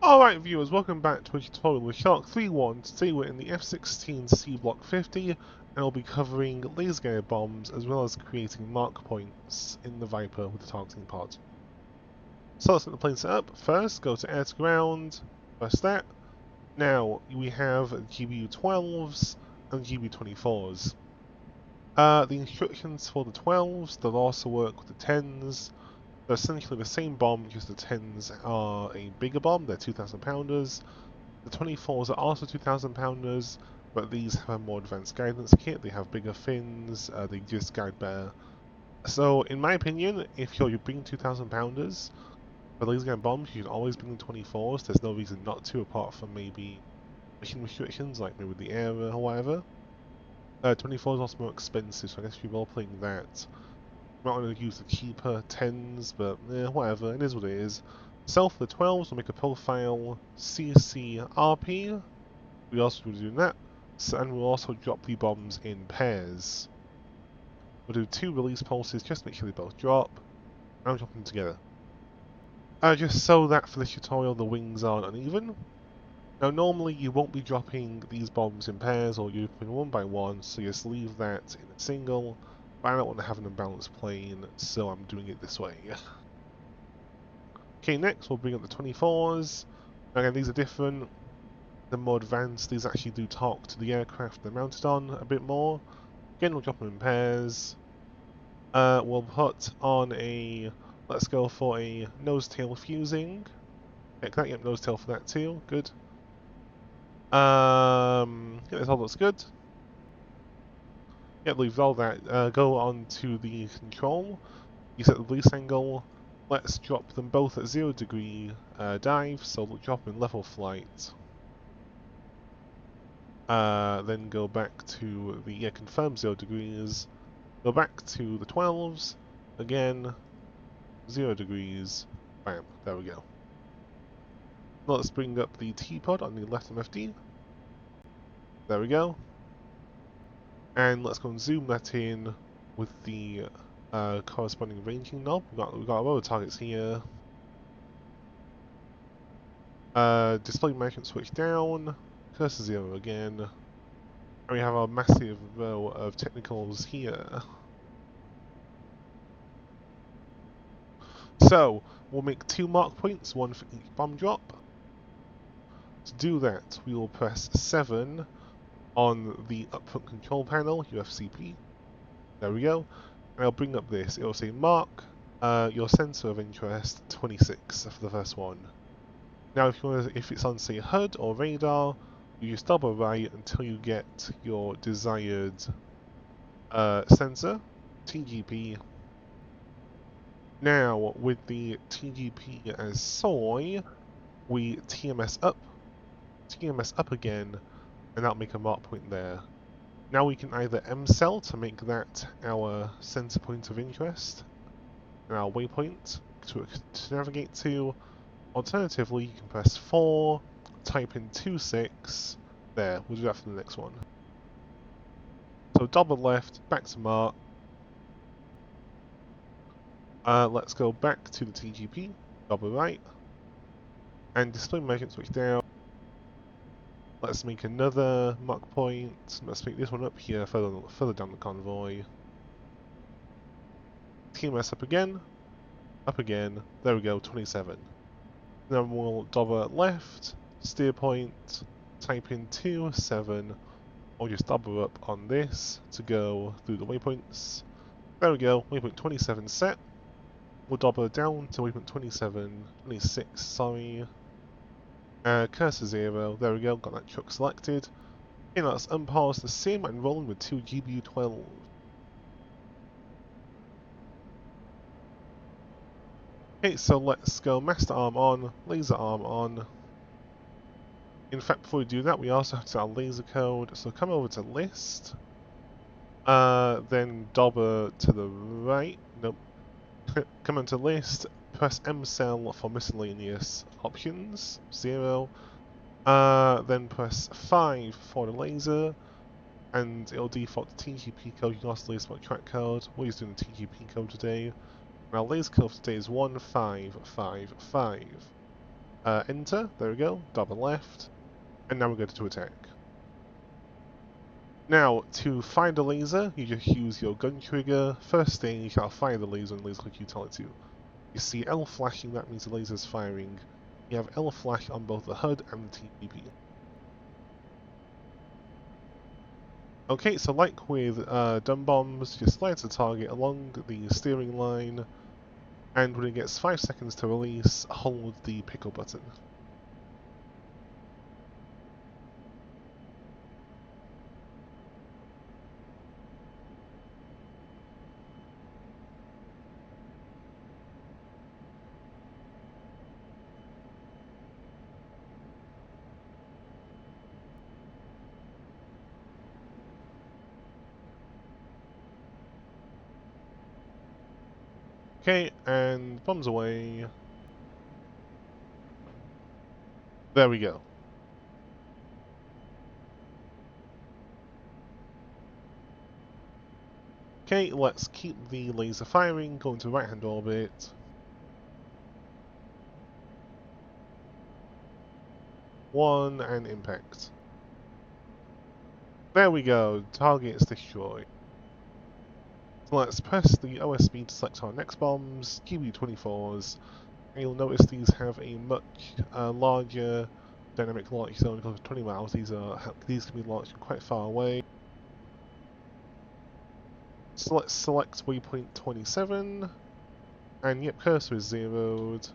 Alright viewers, welcome back to a tutorial with Shark 3.1. Today we're in the F-16 C Block 50 and I'll be covering laser guided bombs as well as creating mark points in the Viper with the targeting pod. So let's get the plane set up. First, go to air to ground, press that. Now we have GBU-12s and GBU-24s. The instructions for the 12s, they'll also work with the 10s. They're essentially the same bomb, just the 10s are a bigger bomb, they're 2,000 pounders. The 24s are also 2,000 pounders, but these have a more advanced guidance kit, they have bigger fins, they just guide better. So, in my opinion, if you're bringing 2,000 pounders for laser gun bombs, you should always bring the 24s, there's no reason not to, apart from maybe mission restrictions, like maybe with the air or whatever. 24 is also more expensive, so I guess if you're role playing that, I'm not going to use the cheaper 10s, but whatever, it is what it is. So for the 12s, we'll make a profile CCRP. We also will be doing that, and we'll also drop the bombs in pairs. We'll do 2 release pulses, just make sure they both drop, and I'll drop them together. Just so that for this tutorial the wings aren't uneven. Now normally you won't be dropping these bombs in pairs, or you're putting one by one, so just leave that in a single. But I don't want to have an unbalanced plane, so I'm doing it this way. Okay, next we'll bring up the 24s. Again, these are different. They're more advanced. These actually do talk to the aircraft they're mounted on a bit more. Again, we'll drop them in pairs. We'll put on a... Let's go for a nose-tail fusing. Check that, yep, nose-tail for that too. Good. Yeah, this all looks good. Yeah, leave all that. Go on to the control. You set the release angle. Let's drop them both at 0 degree dive, so we'll drop them in level flight. Then go back to the confirm 0 degrees. Go back to the 12s. Again, 0 degrees. Bam, there we go. Let's bring up the T-pod on the left MFD. There we go. And let's go and zoom that in with the corresponding ranging knob. We've got a lot of targets here. Display management switch down. Cursor 0 again. And we have our massive row of technicals here. So, we'll make 2 mark points, one for each bomb drop. To do that, we will press 7 on the upfront control panel, UFCP. There we go. And I'll bring up this. It will say mark your sensor of interest 26 for the first one. Now, if it's on, say, HUD or radar, you just double right until you get your desired sensor, TGP. Now, with the TGP as soy, we TMS up again, and that'll make a mark point there. Now we can either M-cell to make that our center point of interest, and our waypoint to navigate to. Alternatively, you can press 4, type in 26, there, we'll do that for the next one. So double left, back to mark. Let's go back to the TGP, double right, and display measurement switch down. Let's make another mark point. Let's make this one up here, further down the convoy. TMS up again. There we go, 27. Then we'll double left, steer point, type in 27, or just double up on this to go through the waypoints. There we go, waypoint 27 set. We'll double down to waypoint 26, sorry. Cursor 0, there we go, got that truck selected. Okay, let's unpause the sim and roll with 2 GBU-12. Okay, so let's go master arm on, laser arm on. In fact, before we do that, we also have to set our laser code. So come over to list, then dobber to the right. Nope. Come into list, press M-cell for miscellaneous options, 0. Then press 5 for the laser, and it'll default to TGP code. You can also laser spot track code. We're just doing the TGP code today. Our laser code today is 1555. Enter, there we go, double left, and now we're going to attack. Now, to fire the laser, you just use your gun trigger. First thing, you shall fire the laser and laser click you tell it to. You see L flashing, that means the laser is firing. You have L flash on both the HUD and the TPP. Okay, so like with dumb bombs, just slide the target along the steering line, and when it gets 5 seconds to release, hold the pickle button. Okay, and bombs away. There we go. Okay, let's keep the laser firing, go into right-hand orbit. One, and impact. There we go, target is destroyed. So let's press the OSB to select our next bombs, QB-24s, and you'll notice these have a much larger dynamic launch zone because of 20 miles. These can be launched quite far away. So let's select waypoint 27, and yep, cursor is zeroed.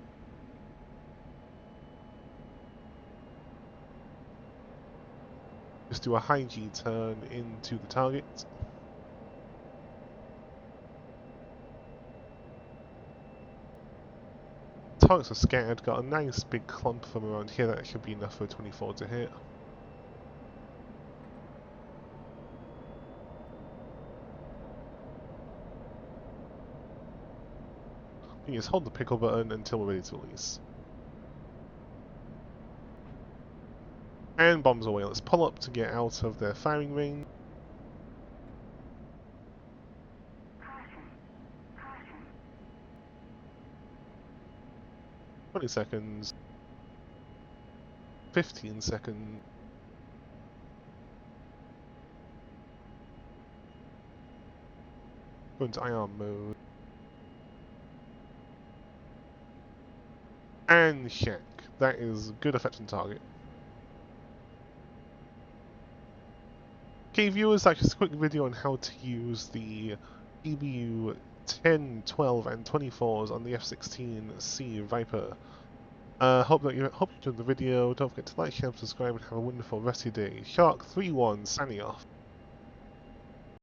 Just do a high G turn into the target. Targets are scattered, got a nice big clump from around here, that should be enough for a 24 to hit. You just hold the pickle button until we're ready to release. And bombs away, let's pull up to get out of their firing range. 20 seconds. 15 seconds. Go into IR mode. And check. That is good effect on target. Okay viewers, that's just a quick video on how to use the EBU 10, 12 and 24s on the F-16C Viper. Hope you enjoyed the video. Don't forget to like, share, and subscribe, and have a wonderful rest of your day. Shark 3-1 signing off.